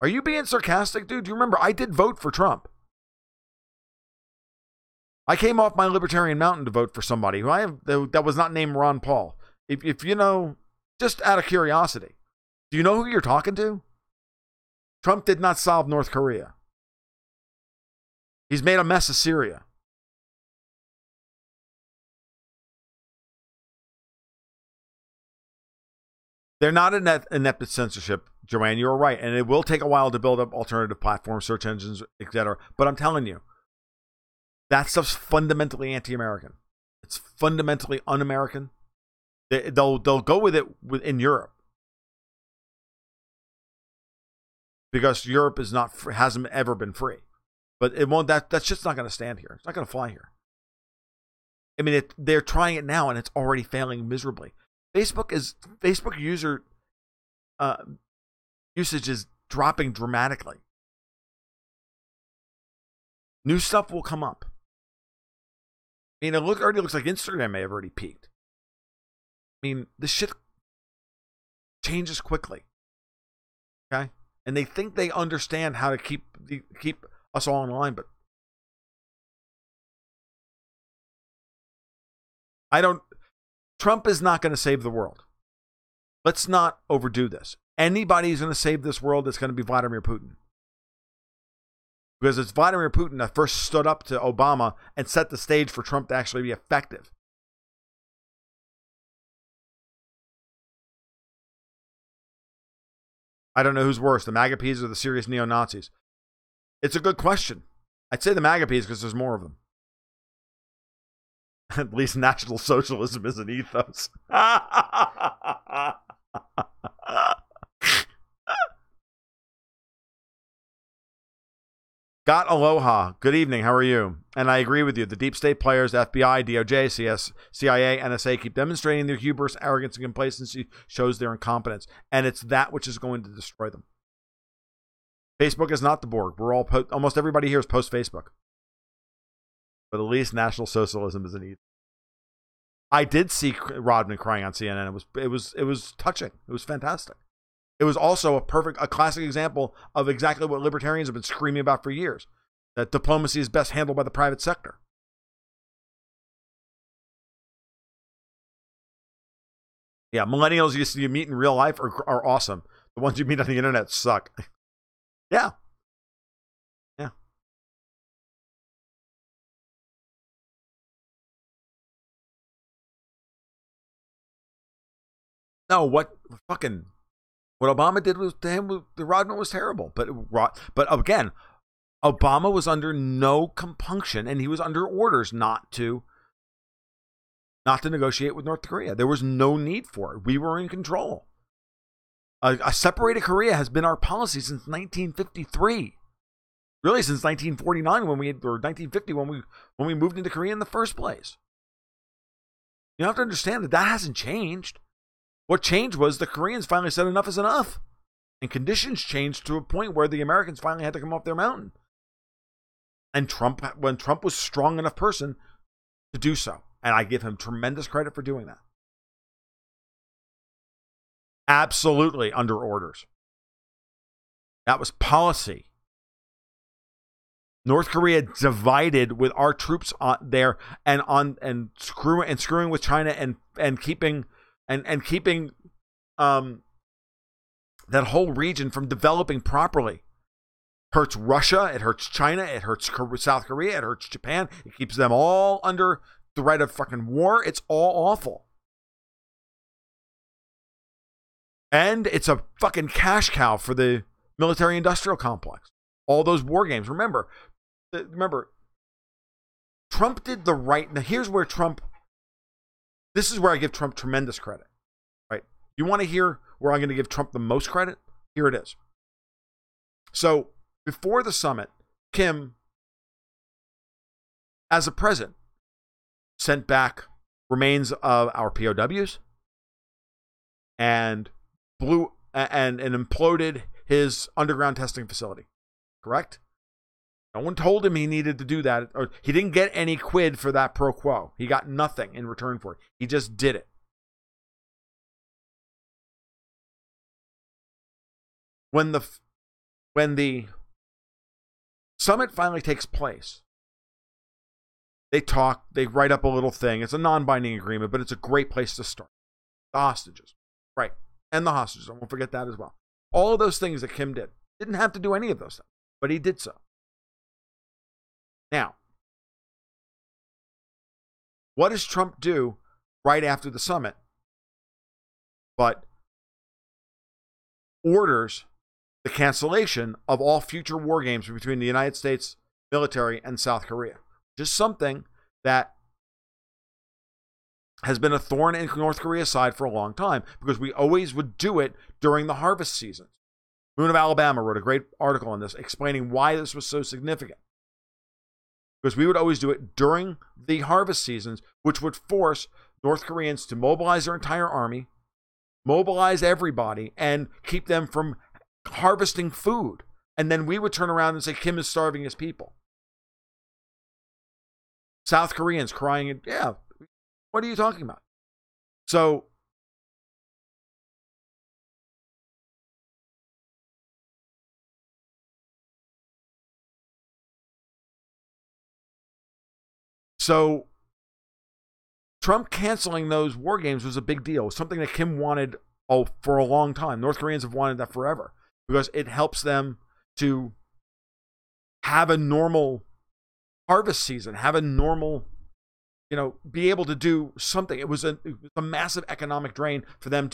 Are you being sarcastic, dude? Do you remember I did vote for Trump? I came off my libertarian mountain to vote for somebody that was not named Ron Paul. If you know, just out of curiosity, do you know who you're talking to? Trump did not solve North Korea. He's made a mess of Syria. They're not inept at censorship, Joanne. You're right. And it will take a while to build up alternative platforms, search engines, etc. But I'm telling you, that stuff's fundamentally anti-American. It's fundamentally un-American. They'll go with it in Europe. Because Europe hasn't ever been free. But it won't. That's just not going to stand here. It's not going to fly here. I mean, they're trying it now, and it's already failing miserably. Facebook user usage is dropping dramatically. New stuff will come up. I mean, it already looks like Instagram may have already peaked. I mean, this shit changes quickly. Okay? And they think they understand how to keep us all in line, but Trump is not going to save the world. Let's not overdo this. Anybody who's going to save this world is going to be Vladimir Putin. Because it's Vladimir Putin that first stood up to Obama and set the stage for Trump to actually be effective. I don't know who's worse, the MAGAPs or the serious neo-Nazis. It's a good question. I'd say the MAGAPs because there's more of them. At least National Socialism is an ethos. Got aloha. Good evening. How are you? And I agree with you. The deep state players, FBI, DOJ, CIA, NSA, keep demonstrating their hubris, arrogance, and complacency shows their incompetence. And it's that which is going to destroy them. Facebook is not the Borg. We're all almost everybody here is post-Facebook. But at least National Socialism is an ethos. I did see Rodman crying on CNN. It was touching. It was fantastic. It was also a classic example of exactly what libertarians have been screaming about for years. That diplomacy is best handled by the private sector. Yeah, millennials you meet in real life are awesome. The ones you meet on the internet suck. Yeah. Yeah. No, what Obama did to him, the Rodman was terrible. But again, Obama was under no compunction, and he was under orders not to negotiate with North Korea. There was no need for it. We were in control. A separated Korea has been our policy since 1953. Really, since 1949 or 1950 when we moved into Korea in the first place. You have to understand that hasn't changed. What changed was the Koreans finally said enough is enough. And conditions changed to a point where the Americans finally had to come off their mountain. And when Trump was a strong enough person to do so. And I give him tremendous credit for doing that. Absolutely under orders. That was policy. North Korea divided with our troops there and screwing with China and keeping that whole region from developing properly. Hurts Russia, it hurts China, it hurts South Korea, it hurts Japan. It keeps them all under threat of fucking war. It's all awful. And it's a fucking cash cow for the military-industrial complex. All those war games. Remember, Trump did the right. Now, here's where this is where I give Trump tremendous credit. Right? You want to hear where I'm going to give Trump the most credit? Here it is. So, before the summit, Kim, as a president, sent back remains of our POWs and blew and imploded his underground testing facility. Correct? No one told him he needed to do that, or he didn't get any quid for that pro quo. He got nothing in return for it. He just did it. When the summit finally takes place, they talk, they write up a little thing. It's a non-binding agreement, but it's a great place to start. The hostages. Right. And the hostages. I won't forget that as well. All of those things that Kim did. Didn't have to do any of those things, but he did so. Now, what does Trump do right after the summit? But orders the cancellation of all future war games between the United States military and South Korea. Just something that has been a thorn in North Korea's side for a long time, because we always would do it during the harvest seasons. Moon of Alabama wrote a great article on this, explaining why this was so significant. Because we would always do it during the harvest seasons, which would force North Koreans to mobilize their entire army, mobilize everybody, and keep them from harvesting food. And then we would turn around and say, Kim is starving his people. South Koreans crying, yeah, what are you talking about? So, Trump canceling those war games was a big deal. It was something that Kim wanted for a long time. North Koreans have wanted that forever, because it helps them to have a normal harvest season, have a normal, be able to do something. It was a massive economic drain for them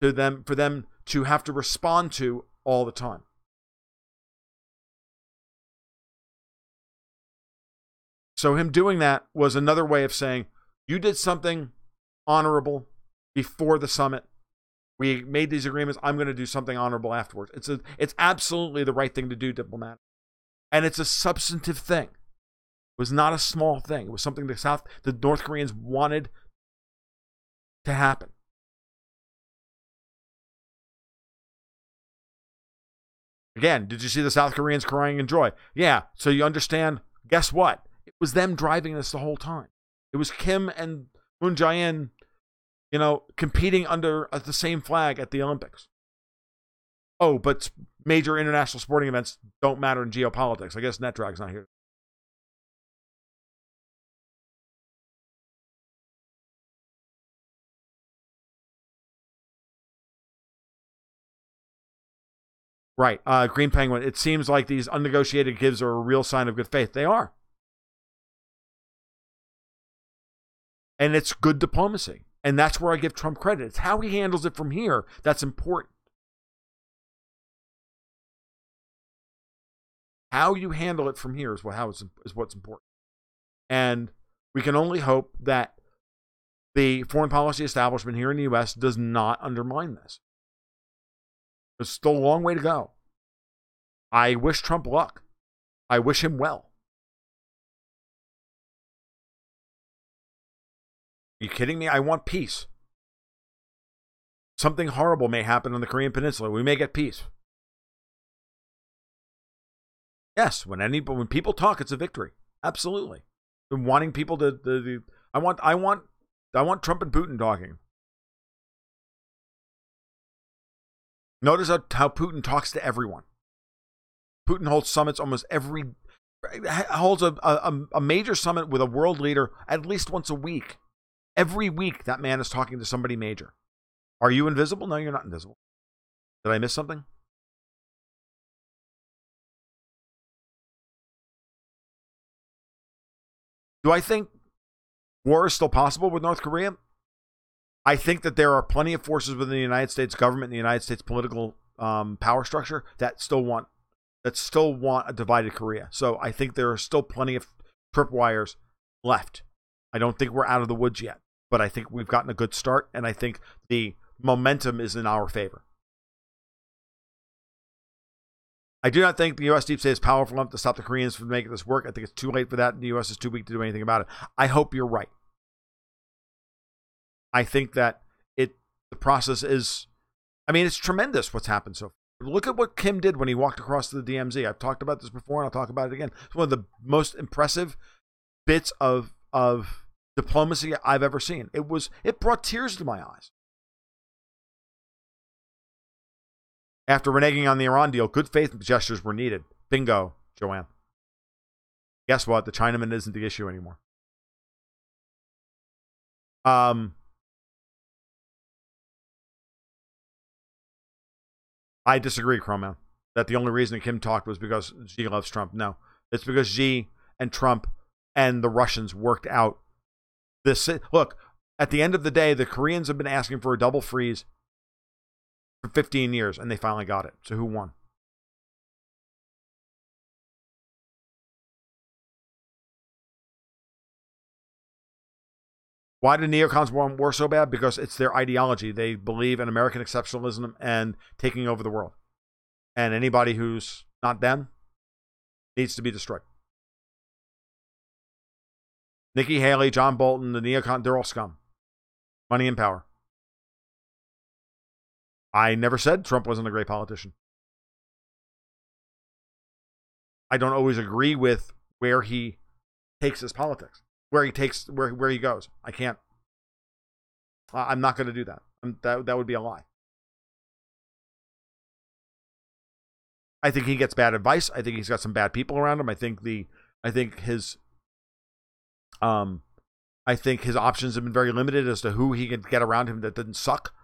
for them to have to respond to all the time. So him doing that was another way of saying, you did something honorable before the summit. We made these agreements. I'm going to do something honorable afterwards. It's absolutely the right thing to do diplomatically. And it's a substantive thing. It was not a small thing. It was something the North Koreans wanted to happen. Again, did you see the South Koreans crying in joy? Yeah. So you understand, guess what? It was them driving this the whole time. It was Kim and Moon Jae-in, competing under the same flag at the Olympics. Oh, but major international sporting events don't matter in geopolitics. I guess NetDrag's not here. Right. Green Penguin. It seems like these unnegotiated gives are a real sign of good faith. They are. And it's good diplomacy. And that's where I give Trump credit. It's how he handles it from here that's important. How you handle it from here is what's important. And we can only hope that the foreign policy establishment here in the U.S. does not undermine this. There's still a long way to go. I wish Trump luck. I wish him well. Are you kidding me? I want peace. something horrible may happen on the Korean Peninsula. We may get peace. Yes, when people talk, it's a victory. Absolutely. And wanting people I want Trump and Putin talking. Notice how Putin talks to everyone. Putin holds summits holds a major summit with a world leader at least once a week. Every week, that man is talking to somebody major. Are you invisible? No, you're not invisible. Did I miss something? Do I think war is still possible with North Korea? I think that there are plenty of forces within the United States government and the United States political power structure that still want a divided Korea. So I think there are still plenty of tripwires left. I don't think we're out of the woods yet, but I think we've gotten a good start, and I think the momentum is in our favor. I do not think the U.S. deep state is powerful enough to stop the Koreans from making this work. I think it's too late for that, and the U.S. is too weak to do anything about it. I hope you're right. I think that the process is, it's tremendous what's happened so far. Look at what Kim did when he walked across to the DMZ. I've talked about this before, and I'll talk about it again. It's one of the most impressive bits of diplomacy I've ever seen. It brought tears to my eyes. After reneging on the Iran deal, good faith gestures were needed. Bingo, Joanne. Guess what? The Chinaman isn't the issue anymore. I disagree, Crowman, that the only reason Kim talked was because Xi loves Trump. No, it's because Xi and Trump and the Russians worked out this. Look, at the end of the day, the Koreans have been asking for a double freeze for 15 years, and they finally got it. So who won? Why do neocons want war so bad? Because it's their ideology. They believe in American exceptionalism and taking over the world. And anybody who's not them needs to be destroyed. Nikki Haley, John Bolton, the neocon, they're all scum. Money and power. I never said Trump wasn't a great politician. I don't always agree with where he takes his politics, where he goes. I can't. I'm not going to do that. That would be a lie. I think he gets bad advice. I think he's got some bad people around him. I think his options have been very limited as to who he can get around him that didn't suck.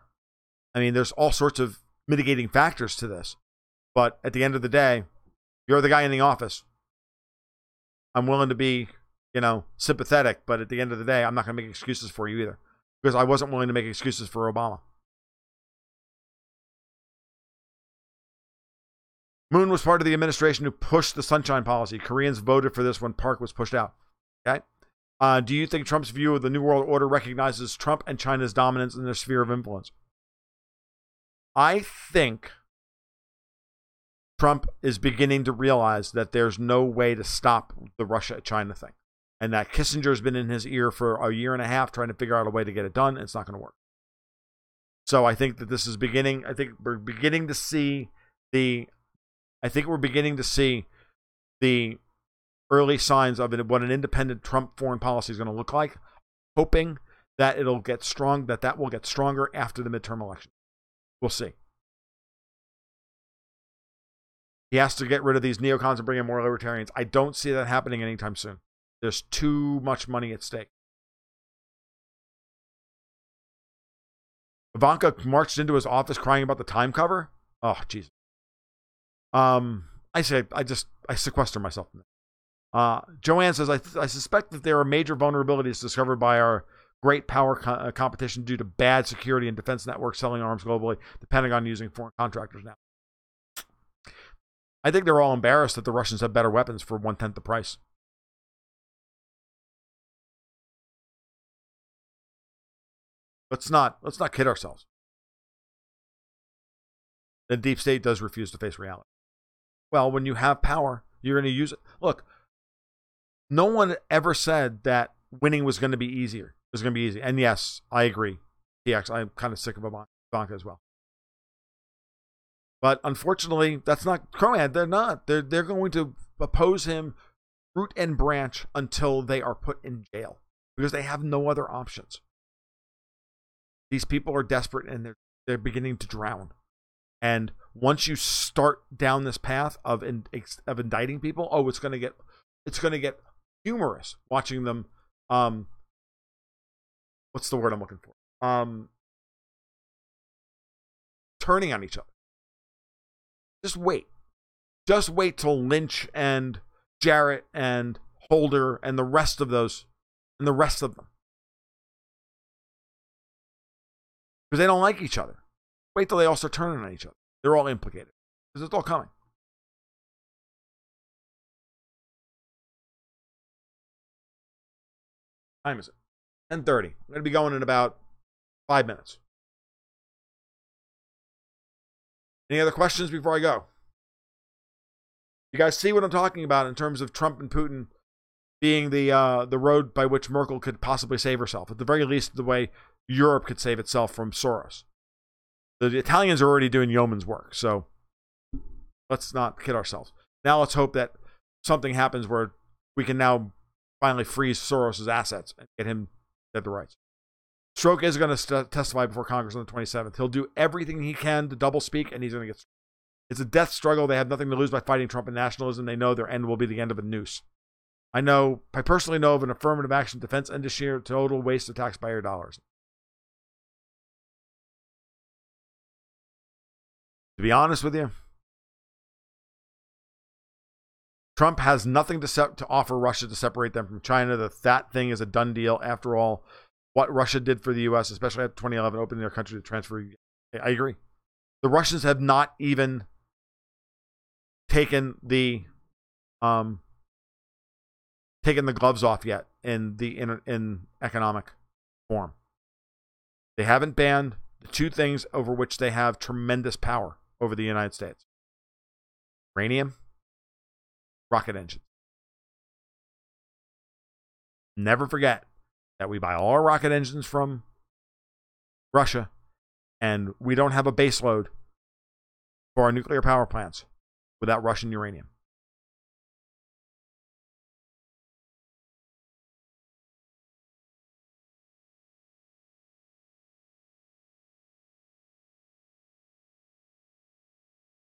There's all sorts of mitigating factors to this. But at the end of the day, you're the guy in the office. I'm willing to be, sympathetic, but at the end of the day, I'm not going to make excuses for you either. Because I wasn't willing to make excuses for Obama. Moon was part of the administration who pushed the Sunshine Policy. Koreans voted for this when Park was pushed out. Okay? Do you think Trump's view of the New World Order recognizes Trump and China's dominance in their sphere of influence? I think Trump is beginning to realize that there's no way to stop the Russia-China thing. And that Kissinger's been in his ear for a year and a half trying to figure out a way to get it done, and it's not going to work. So I think that this is beginning. I think we're beginning to see the early signs of it, what an independent Trump foreign policy is going to look like, hoping that it'll get strong, that will get stronger after the midterm election. We'll see. He has to get rid of these neocons and bring in more libertarians. I don't see that happening anytime soon. There's too much money at stake. Ivanka marched into his office crying about the Time cover. Oh, jeez. I sequester myself. Joanne says, I suspect that there are major vulnerabilities discovered by our great power competition due to bad security and defense networks selling arms globally, the Pentagon using foreign contractors now. I think they're all embarrassed that the Russians have better weapons for 1/10 the price. Let's not kid ourselves. The deep state does refuse to face reality. Well, when you have power, you're going to use it. Look, no one ever said that winning was going to be easier. It was going to be easy. And yes, I agree. TX, I'm kind of sick of Obama. Ivanka as well. But unfortunately, that's not Crowan. They're not. They're going to oppose him root and branch until they are put in jail because they have no other options. These people are desperate and they're beginning to drown. And once you start down this path of indicting people, it's going to get humorous watching them. What's the word I'm looking for? Turning on each other. Just wait till Lynch and Jarrett and Holder and the rest of them, because they don't like each other. Wait till they all start turning on each other. They're all implicated because it's all coming. What time is it? 10:30. I'm going to be going in about 5 minutes. Any other questions before I go? You guys see what I'm talking about in terms of Trump and Putin being the road by which Merkel could possibly save herself. At the very least, the way Europe could save itself from Soros. The Italians are already doing yeoman's work, so let's not kid ourselves. Now let's hope that something happens where we can now finally freeze Soros' assets and get him dead to rights. Stroke is going to testify before Congress on the 27th. He'll do everything he can to double speak, and he's going to get. It's a death struggle. They have nothing to lose by fighting Trump and nationalism. They know their end will be the end of a noose. I personally know of an affirmative action defense industry, total waste of taxpayer dollars. To be honest with you, Trump has nothing to offer Russia to separate them from China. That thing is a done deal. After all, what Russia did for the U.S., especially after 2011, opening their country to transfer. I agree. The Russians have not even taken the gloves off yet in economic form. They haven't banned the two things over which they have tremendous power over the United States: uranium, rocket engines. Never forget that we buy all our rocket engines from Russia, and we don't have a base load for our nuclear power plants without Russian uranium.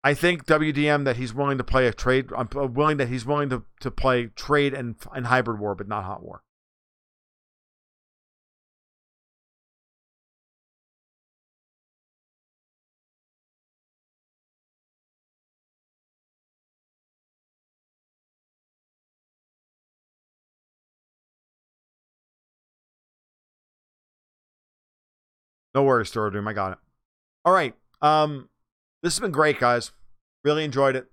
I think WDM that he's willing to play a trade. I'm willing that he's willing to play trade and hybrid war, but not hot war. No worries, Thorough Doom. I got it. All right. This has been great, guys. Really enjoyed it.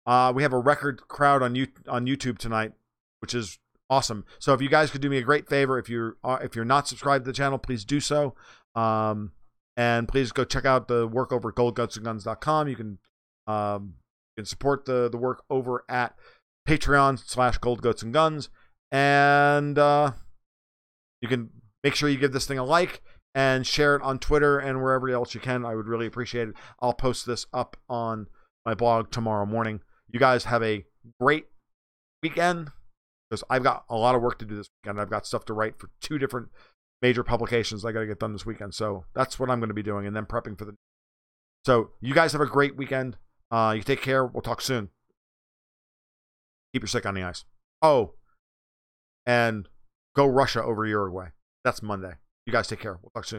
We have a record crowd on YouTube tonight, which is awesome. So if you guys could do me a great favor, if you're not subscribed to the channel, please do so. And please go check out the work over at goldgutsandguns.com. You can support the work over at Patreon/goldgutsandguns, and you can make sure you give this thing a like and share it on Twitter and wherever else you can. I would really appreciate it. I'll post this up on my blog tomorrow morning. You guys have a great weekend, because I've got a lot of work to do this weekend. I've got stuff to write for 2 different major publications I got to get done this weekend. So that's what I'm going to be doing, and then prepping for the. So you guys have a great weekend. You take care. We'll talk soon. Keep your stick on the ice. Oh, and go Russia over Uruguay. That's Monday. You guys take care. We'll talk soon.